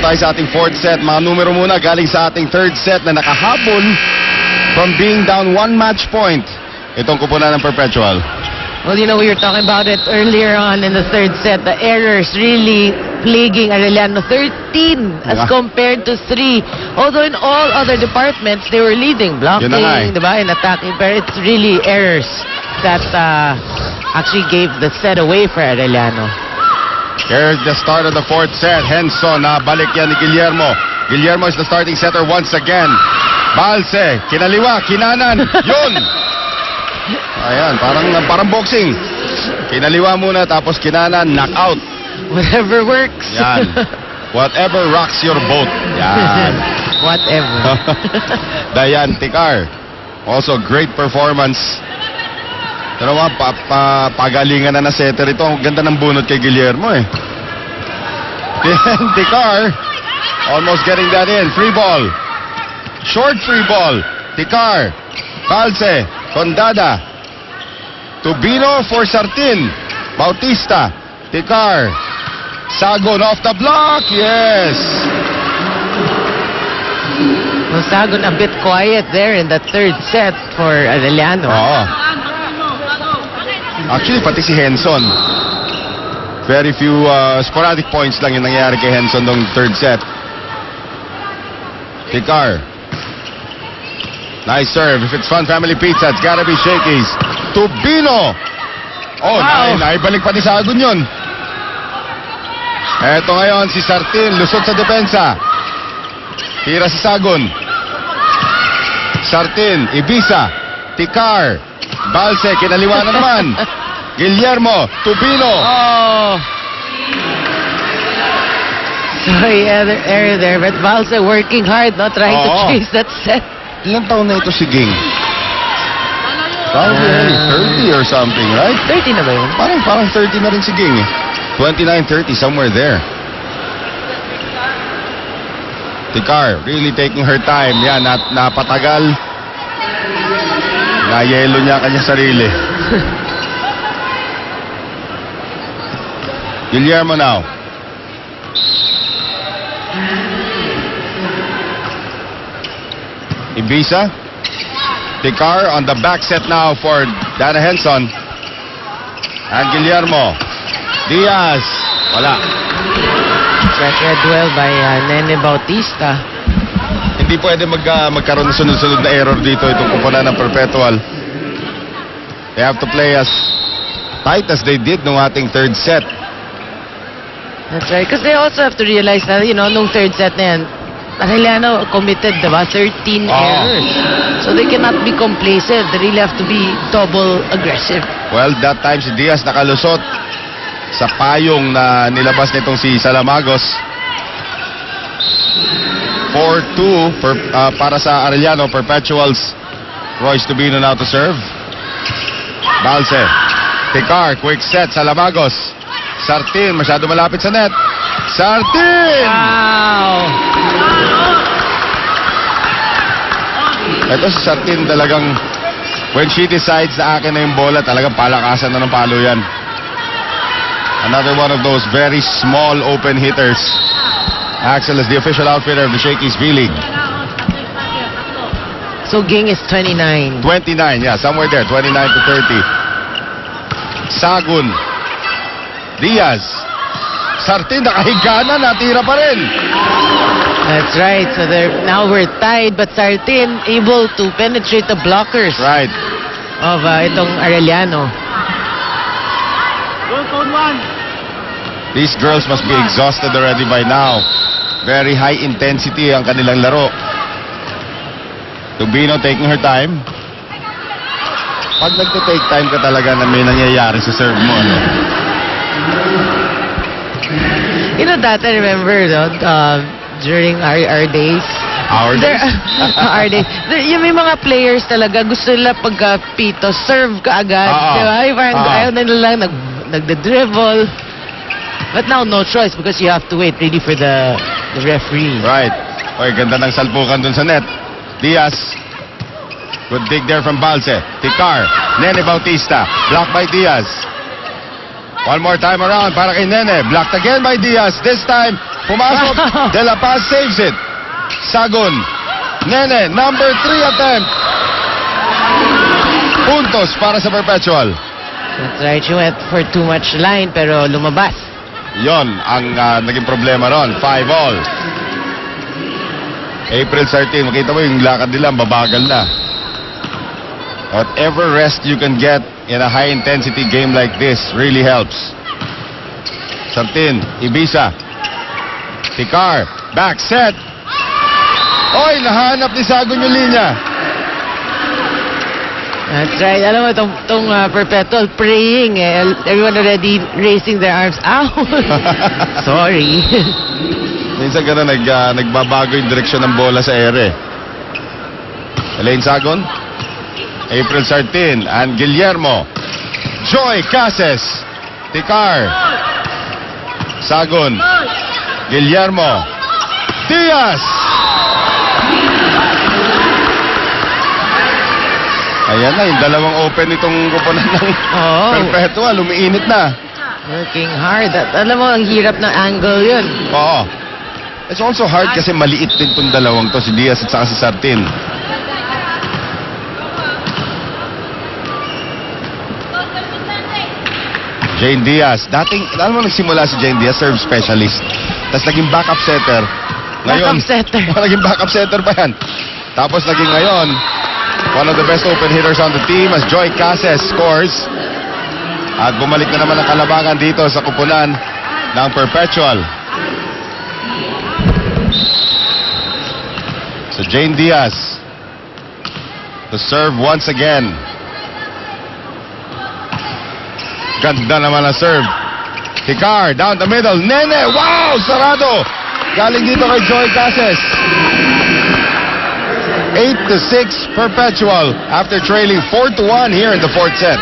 tayo sa ating fourth set. Mga numero muna galing sa ating third set na nakahabol from being down 1 match point. Itong kupunan ng Perpetual. Well, you know, we were talking about it earlier on in the third set. The errors really plaguing Arellano. 13 as compared to 3. Although in all other departments, they were leading. Blocking, diba, and attacking. But it's really errors that actually gave the set away for Arellano. Here's the start of the fourth set. Henson, balik yan ni Guillermo. Guillermo is the starting setter once again. Balse, kinaliwa, kinanan. Yun! Ayan, parang boxing. Kinaliwa muna, tapos kinanan, knockout. Whatever works. Yan. Whatever rocks your boat. Yan. Whatever. Dayan Tikar. Also, great performance. Pero pagalingan na setter ito. Ang ganda ng bunot kay Guillermo eh. Tikar. Almost getting that in. Free ball. Short free ball. Tikar. Balse. Condada. Tubino for Sartin. Bautista. Tikar. Sagon off the block. Yes. Well, Sagon a bit quiet there in the third set for Arellano. Oo. Actually, pati si Henson. Very few sporadic points lang yung nangyayari kay Henson nung third set. Tikar. Nice serve. If it's Fun Family Pizza, it's gotta be Shakey's. Tubino! Oh, wow. Naibalik pa ni Sagon yun. Eto ngayon si Sartin, lusot sa depensa. Tira si Sagon. Sartin, Ibiza, Tikar, Balse, kinaliwa na naman. Guillermo, Tubino. Oh. Sorry, error there, but Balse working hard, not trying to chase that set. Ilang taon na ito si Ging? Probably 30 or something, right? 30 na ba yun? Parang 30 na rin si Ging eh. 29, 30, somewhere there. Tikar, really taking her time. Yan, napatagal. Nayelo niya kanyang sarili. Guillermo now. Ibiza. Tikar on the back set now for Dana Henson. And Guillermo. Diaz. Wala. Second duel by Nene Bautista. Hindi pwede magkaroon ng sunod-sunod na error dito itong kupunan ng Perpetual. They have to play as tight as they did nung ating third set. That's right. Because they also have to realize that, you know, nung third set na yan, Arellano committed, diba, 13 errors. So they cannot be complacent. They really have to be double aggressive. Well, that time si Diaz nakalusot sa payong na nilabas nitong si Salamagos. 4-2 para sa Arellano. Perpetuals. Royce Tubino now to serve. Balse. Tikar, quick set. Salamagos. Sartin, masyado malapit sa net. Sartin! Wow! Ito si Sartin talagang when she decides na akin na yung bola, talagang palakasan na ng palo yan. Another one of those very small open hitters. Axel is the official outfitter of the Shakey's V-League. So Ging is 29. 29, yeah, somewhere there. 29 to 30. Sagun. Diaz. Sartin, nakahiga na, natira pa rin. That's right. So now we're tied, but Sartin able to penetrate the blockers Right. of itong Arellano. These girls must be exhausted already by now. Very high intensity ang kanilang laro. Tubino taking her time. Pag nagte-take time ka talaga na may nangyayari sa serve mo, ano? You know that I remember, no, during our days. Our days? Our days. Yung may mga players talaga, gusto nila pagka-pito, serve ka agad. Diba? Yung parang ayaw na nila nagde-dribble. But now, no choice because you have to wait really for the referee. Right. Oy, ganda ng salpukan dun sa net. Diaz. Good dig there from Balse. Tikar. Nene Bautista. Blocked by Diaz. One more time around para kay Nene. Blocked again by Diaz. This time, Pumasok. De La Paz saves it. Sagun. Nene, number 3 attempt. Puntos para sa Perpetual. That's right, she went for too much line pero lumabas. Yon ang naging problema ron. 5-all. April 13, makita mo yung lakad nila, babagal na. Whatever rest you can get in a high-intensity game like this really helps. Santin, Ibiza. Picar, back set. Oy, nahanap ni Sagun yung linya. That's right. Alam mo, itong Perpetual praying eh. Everyone already raising their arms. Ow! Sorry. Minsan gano'n nagbabago yung direksyon ng bola sa ere. Elaine Sagon, April Sartin, and Guillermo. Joy Cases, Ticar, Sagon, Guillermo, Diaz. Ayan na, yung dalawang open itong kuponan ng Perpetual, umiinit na. Working hard. Alam mo, ang hirap ng angle yun. Oo. It's also hard kasi maliit din itong dalawang to, si Diaz at saka si Sartin. Jane Diaz. Dating, alam mo nagsimula si Jane Diaz, serve specialist. Tapos naging backup setter. Ngayon, Backup setter. Naging backup setter pa yan. Tapos naging ngayon, one of the best open hitters on the team as Joy Cases scores. At bumalik na naman ang kalabangan dito sa kupunan ng Perpetual. So Jane Diaz to serve once again. Ganda naman ang serve. Ticar down the middle. Nene, wow! Sarado! Galing dito kay Joy Cases. 8-6 Perpetual after trailing 4-1 here in the fourth set.